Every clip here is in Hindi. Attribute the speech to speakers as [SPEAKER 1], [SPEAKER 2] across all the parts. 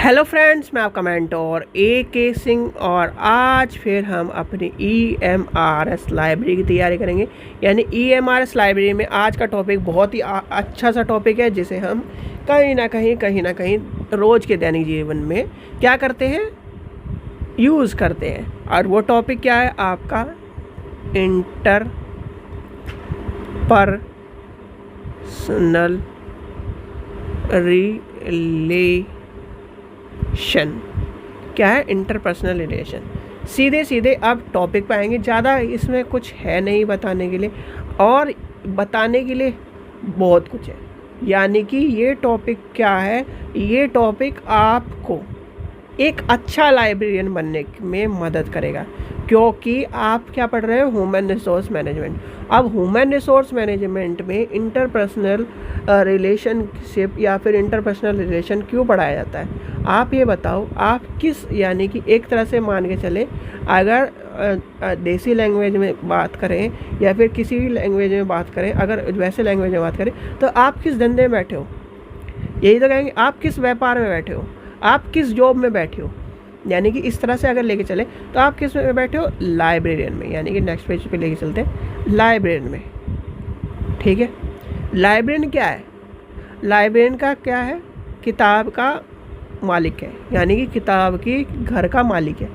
[SPEAKER 1] हेलो फ्रेंड्स, मैं आपका मेंटोर AK सिंह और आज फिर हम अपनी EMRS लाइब्रेरी की तैयारी करेंगे। यानी EMRS लाइब्रेरी में आज का टॉपिक बहुत ही अच्छा सा टॉपिक है जिसे हम कहीं ना कहीं रोज़ के दैनिक जीवन में क्या करते हैं, यूज़ करते हैं। और वो टॉपिक क्या है आपका? Interpersonal relation. क्या है? Interpersonal relation. सीधे अब टॉपिक पे आएंगे। ज़्यादा इसमें कुछ है नहीं बताने के लिए, और बताने के लिए बहुत कुछ है। यानी कि ये टॉपिक क्या है? ये टॉपिक आपको एक अच्छा लाइब्रेरियन बनने में मदद करेगा, क्योंकि आप क्या पढ़ रहे हो? Human resource management. अब ह्यूमन रिसोर्स मैनेजमेंट में इंटरपर्सनल रिलेशनशिप या फिर इंटरपर्सनल रिलेशन क्यों पढ़ाया जाता है? आप ये बताओ, आप किस, यानी कि एक तरह से मान के चले, अगर देसी लैंग्वेज में बात करें या फिर किसी भी लैंग्वेज में बात करें, अगर वैसे लैंग्वेज में बात करें तो आप किस धंधे में बैठे हो? यही तो कहेंगे। आप किस व्यापार में बैठे हो? आप किस जॉब में बैठे हो? यानी कि इस तरह से अगर लेके चले तो आप किस में बैठे हो? लाइब्रेरियन में। यानी कि नेक्स्ट पेज पे लेके चलते हैं, लाइब्रेरियन में। ठीक है, लाइब्रेरियन क्या है? लाइब्रेरियन का क्या है? किताब का मालिक है, यानी कि किताब की घर का मालिक है।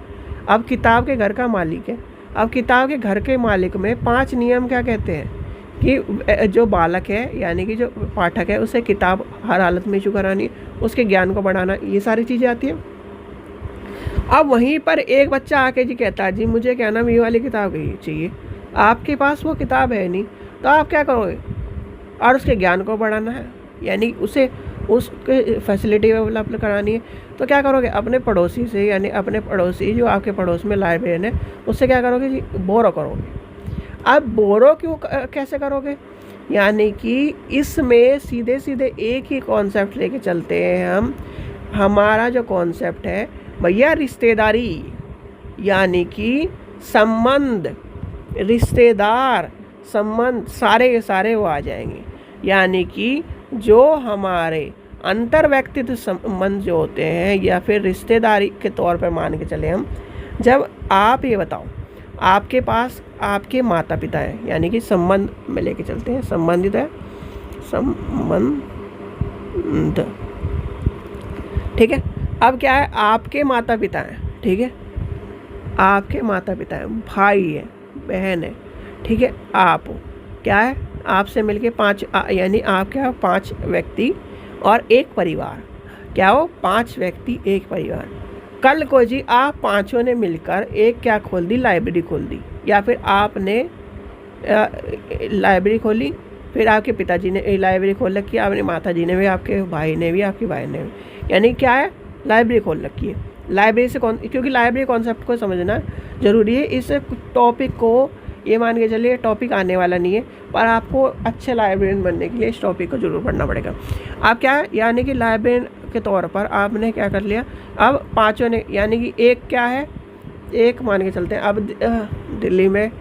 [SPEAKER 1] अब किताब के घर का मालिक है। अब किताब के घर के मालिक में 5 नियम क्या कहते हैं कि जो बालक है, यानी कि जो पाठक है, उसे किताब हर हालत में इशू करानी, उसके ज्ञान को बढ़ाना, ये सारी चीज़ें आती हैं। अब वहीं पर एक बच्चा आके जी कहता है, जी मुझे क्या नाम ये वाली किताब चाहिए। आपके पास वो किताब है नहीं, तो आप क्या करोगे? और उसके ज्ञान को बढ़ाना है, यानी उससे उसके फैसिलिटी डेवलप करानी है, तो क्या करोगे? अपने पड़ोसी से, यानी अपने पड़ोसी जो आपके पड़ोस में लाइब्रेरियन है, उससे क्या करोगे जी? बोरो करोगे। अब बोरो क्यों कैसे करोगे? यानी कि इसमें सीधे एक ही कॉन्सेप्ट लेके चलते हैं हम। हमारा जो कॉन्सेप्ट है भैया, रिश्तेदारी, यानी कि संबंध, रिश्तेदार संबंध सारे के सारे वो आ जाएंगे। यानी कि जो हमारे अंतर व्यक्तित्व संबंध जो होते हैं, या फिर रिश्तेदारी के तौर पर मान के चले हम। जब आप ये बताओ, आपके पास आपके माता पिता हैं, यानी कि संबंध में लेके चलते हैं, संबंधित है, संबंध। ठीक है, अब क्या है? आपके माता पिता हैं, ठीक है, आपके माता पिता हैं, भाई है, बहन है, ठीक है, आप हो, क्या है? आपसे मिलके 5, यानी आप क्या हो? 5 व्यक्ति और एक परिवार। क्या हो? 5 व्यक्ति एक परिवार। कल को जी आप पांचों ने मिलकर एक क्या खोल दी? लाइब्रेरी खोल दी। या फिर आपने लाइब्रेरी खोली, फिर आपके पिताजी ने लाइब्रेरी खोल रखी है, आपने माता जी ने भी, आपके भाई ने भी, आपकी बहन ने भी, यानी क्या है? लाइब्रेरी खोल रखी है। लाइब्रेरी से क्योंकि लाइब्रेरी कॉन्सेप्ट को समझना ज़रूरी है। इस टॉपिक को ये मान के चलिए टॉपिक आने वाला नहीं है, पर आपको अच्छे लाइब्रेरियन बनने के लिए इस टॉपिक को जरूर पढ़ना पड़ेगा। आप क्या है? यानी कि लाइब्रेरियन के तौर पर आपने क्या कर लिया? अब पांचों ने, यानी कि एक क्या है? एक मान के चलते हैं, अब दिल्ली में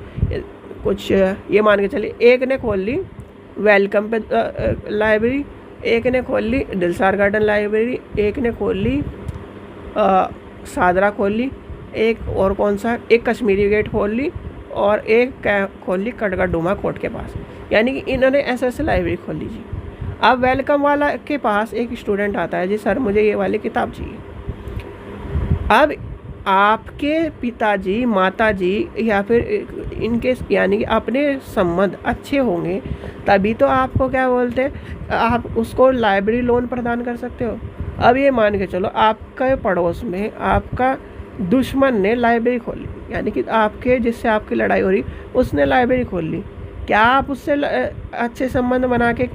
[SPEAKER 1] कुछ ये मान के चलिए, एक ने खोल ली वेलकम पे लाइब्रेरी, एक ने खोल ली दिलसार गार्डन लाइब्रेरी, एक ने खोल ली सादरा खोल ली, एक और कौन सा? एक कश्मीरी गेट खोल ली, और एक क्या खोल ली? कटघर डूमा कोर्ट के पास। यानी कि इन्होंने ऐसे लाइब्रेरी खोल ली जी। अब वेलकम वाला के पास एक स्टूडेंट आता है, जी सर मुझे ये वाली किताब चाहिए। अब आपके पिताजी, माताजी या फिर इनके, यानी कि अपने संबंध अच्छे होंगे, तभी तो आपको क्या बोलते हैं, आप उसको लाइब्रेरी लोन प्रदान कर सकते हो। अब ये मान के चलो, आपके पड़ोस में आपका दुश्मन ने लाइब्रेरी खोली, यानी कि आपके जिससे आपकी लड़ाई हो रही, उसने लाइब्रेरी खोल ली। क्या आप उससे अच्छे संबंध बना के,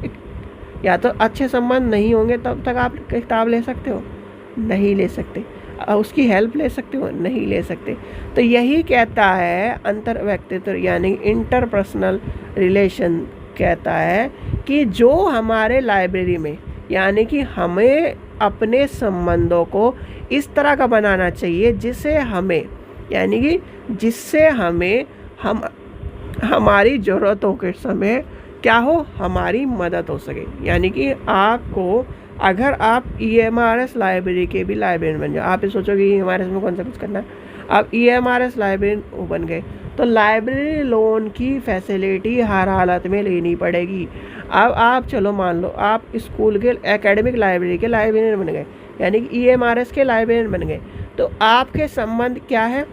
[SPEAKER 1] या तो अच्छे संबंध नहीं होंगे तब तक आप किताब ले सकते हो? नहीं ले सकते। उसकी हेल्प ले सकते हो? नहीं ले सकते। तो यही कहता है अंतर व्यक्तित्व, यानी इंटरपर्सनल रिलेशन कहता है कि जो हमारे लाइब्रेरी में, यानी कि हमें अपने संबंधों को इस तरह का बनाना चाहिए जिससे हमें, यानी कि जिससे हमें हमारी ज़रूरतों के समय क्या हो? हमारी मदद हो सके। यानी कि आपको अगर आप EMRS लाइब्रेरी के भी लाइब्रेरियन बन जाओ, आप ये सोचोगे EMRS में कौन सा कुछ करना है, आप EMRS लाइब्रेरियन बन गए तो लाइब्रेरी लोन की फैसिलिटी हर हालत में लेनी पड़ेगी। अब आप चलो मान लो आप स्कूल के एकेडमिक लाइब्रेरी के लाइब्रेरियन बन गए, यानी कि EMRS के लाइब्रेरियन बन गए, तो आपके संबंध क्या है,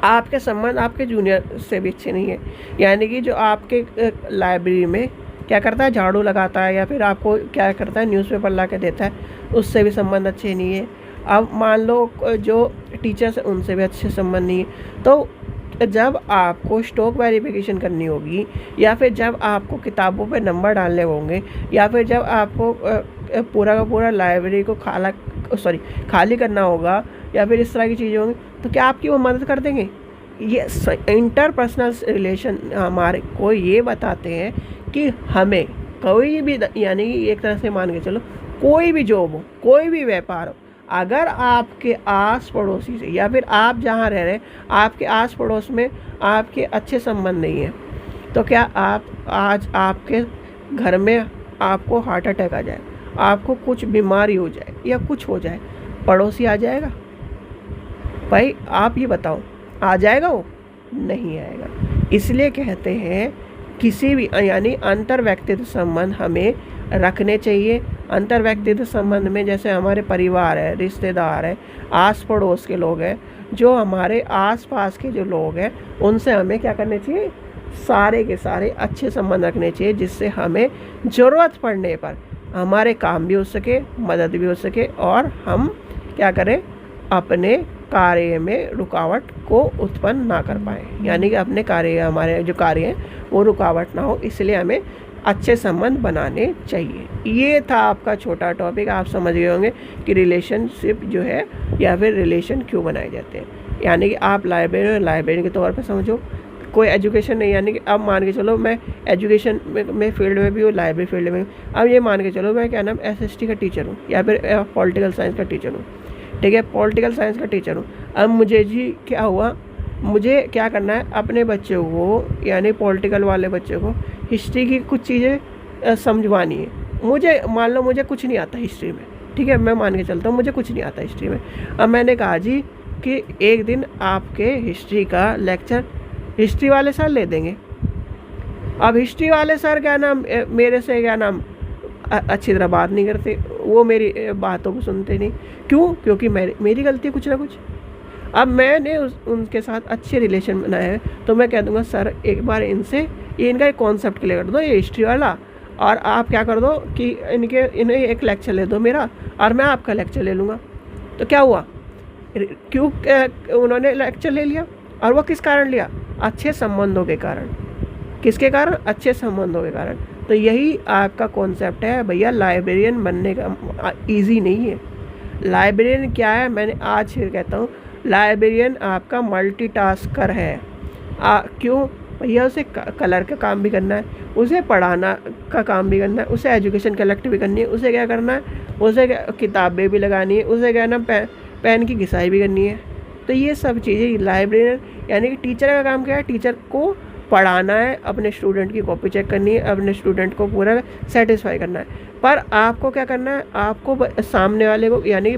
[SPEAKER 1] आपके संबंध आपके जूनियर से भी अच्छे नहीं है। यानी कि जो आपके लाइब्रेरी में क्या करता है, झाड़ू लगाता है या फिर आपको क्या करता है, न्यूज़पेपर ला के देता है, उससे भी संबंध अच्छे नहीं है। अब मान लो जो टीचर्स हैं उनसे भी अच्छे संबंध नहीं है। तो जब आपको स्टॉक वेरिफिकेशन करनी होगी, या फिर जब आपको किताबों पे नंबर डालने होंगे, या फिर जब आपको पूरा का पूरा लाइब्रेरी को खाली करना होगा, या फिर इस तरह की चीज़ें होंगी, तो क्या आपकी वो मदद कर देंगे? ये इंटरपर्सनल रिलेशन हमारे को ये बताते हैं कि हमें कोई भी, यानी कि एक तरह से मान के चलो कोई भी जॉब हो, कोई भी व्यापार हो, अगर आपके आस पड़ोसी से या फिर आप जहाँ रह रहे हैं आपके आस पड़ोस में आपके अच्छे संबंध नहीं है, तो क्या आप आज आपके घर में आपको हार्ट अटैक आ जाए, आपको कुछ बीमारी हो जाए या कुछ हो जाए, पड़ोसी आ जाएगा? भाई आप ये बताओ, आ जाएगा? वो नहीं आएगा। इसलिए कहते हैं किसी भी, यानी अंतर व्यक्तिगत संबंध हमें रखने चाहिए। अंतर व्यक्तिगत संबंध में जैसे हमारे परिवार है, रिश्तेदार है, आस पड़ोस के लोग हैं, जो हमारे आस पास के जो लोग हैं, उनसे हमें क्या करने चाहिए, सारे के सारे अच्छे संबंध रखने चाहिए, जिससे हमें ज़रूरत पड़ने पर हमारे काम भी हो सके, मदद भी हो सके, और हम क्या करें, अपने कार्य में रुकावट को उत्पन्न ना कर पाए, यानी कि अपने कार्य, हमारे जो कार्य हैं वो रुकावट ना हो। इसलिए हमें अच्छे संबंध बनाने चाहिए। ये था आपका छोटा टॉपिक। आप समझ गए होंगे कि रिलेशनशिप जो है या फिर रिलेशन क्यों बनाए जाते हैं। यानी कि आप लाइब्रेरियन के तौर पे समझो, कोई एजुकेशन नहीं, यानी कि अब मान के चलो मैं एजुकेशन में फील्ड में भी हूँ, लाइब्रेरी फील्ड में। अब ये मान के चलो मैं क्या नाम SST का टीचर हूँ या फिर पॉलिटिकल साइंस का टीचर हूँ, ठीक है, पॉलिटिकल साइंस का टीचर हूँ। अब मुझे जी क्या हुआ, मुझे क्या करना है, अपने बच्चे को, यानी पॉलिटिकल वाले बच्चे को हिस्ट्री की कुछ चीज़ें समझवानी है। मुझे मान लो मुझे कुछ नहीं आता हिस्ट्री में, ठीक है, मैं मान के चलता हूँ मुझे कुछ नहीं आता हिस्ट्री में। अब मैंने कहा जी कि एक दिन आपके हिस्ट्री का लेक्चर हिस्ट्री वाले सर ले देंगे। अब हिस्ट्री वाले सर क्या नाम मेरे से क्या नाम अच्छी तरह बात नहीं करते, वो मेरी बातों को सुनते नहीं। क्यों? क्योंकि मेरी गलती है कुछ ना कुछ। अब मैंने उनके साथ अच्छे रिलेशन बनाए हैं, तो मैं कह दूंगा सर एक बार इनसे इनका एक कॉन्सेप्ट क्लियर कर दो, ये हिस्ट्री वाला, और आप क्या कर दो कि इन्हें एक लेक्चर ले दो मेरा, और मैं आपका लेक्चर ले लूँगा। तो क्या हुआ, क्यों उन्होंने लेक्चर ले लिया, और वो किस कारण लिया, अच्छे संबंधों के कारण। किसके कारण? अच्छे संबंधों के कारण। तो यही आपका कॉन्सेप्ट है भैया, लाइब्रेरियन बनने का ईजी नहीं है। लाइब्रेरियन क्या है, मैंने आज फिर कहता हूँ, लाइब्रेरियन आपका मल्टीटास्कर है। क्यों भैया, उसे कलर का काम भी करना है, उसे पढ़ाना का काम भी करना है, उसे एजुकेशन कलेक्ट भी करनी है, उसे क्या करना है, उसे किताबें भी लगानी है, उसे क्या ना पेन की घिसाई भी करनी है। तो ये सब चीज़ें लाइब्रेरियन, यानी कि टीचर का काम क्या है, टीचर को पढ़ाना है, अपने स्टूडेंट की कॉपी चेक करनी है, अपने स्टूडेंट को पूरा सेटिस्फाई करना है। पर आपको क्या करना है, आपको सामने वाले को, यानी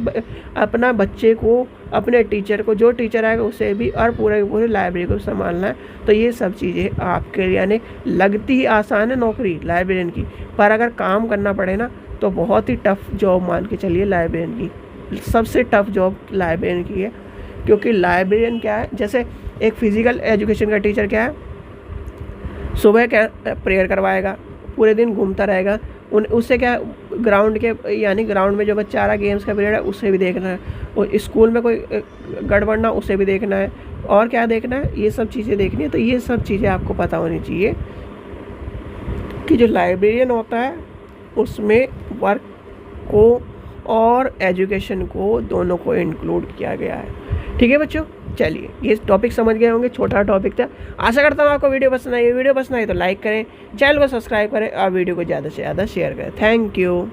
[SPEAKER 1] अपना बच्चे को, अपने टीचर को, जो टीचर आएगा उसे भी, और पूरे लाइब्रेरी को संभालना है। तो ये सब चीज़ें आपके लिए, यानी लगती ही आसान है नौकरी लाइब्रेरियन की, पर अगर काम करना पड़े ना तो बहुत ही टफ जॉब मान के चलिए लाइब्रेरियन की। सबसे टफ जॉब लाइब्रेरियन की है, क्योंकि लाइब्रेरियन क्या है, जैसे एक फिज़िकल एजुकेशन का टीचर क्या है, सुबह क्या प्रेयर करवाएगा, पूरे दिन घूमता रहेगा, उससे क्या ग्राउंड के, यानी ग्राउंड में जो बच्चा आ रहा है गेम्स का पीरियड है उसे भी देखना है, और स्कूल में कोई गड़बड़ ना उसे भी देखना है, और क्या देखना है, ये सब चीज़ें देखनी है। तो ये सब चीज़ें आपको पता होनी चाहिए कि जो लाइब्रेरियन होता है उसमें वर्क को और एजुकेशन को दोनों को इंक्लूड किया गया है। ठीक है बच्चों, चलिए ये टॉपिक समझ गए होंगे, छोटा टॉपिक था। आशा करता हूँ आपको वीडियो पसंद आई। वीडियो पसंद आई तो लाइक करें, चैनल को सब्सक्राइब करें, और वीडियो को ज़्यादा से ज़्यादा शेयर करें। Thank you.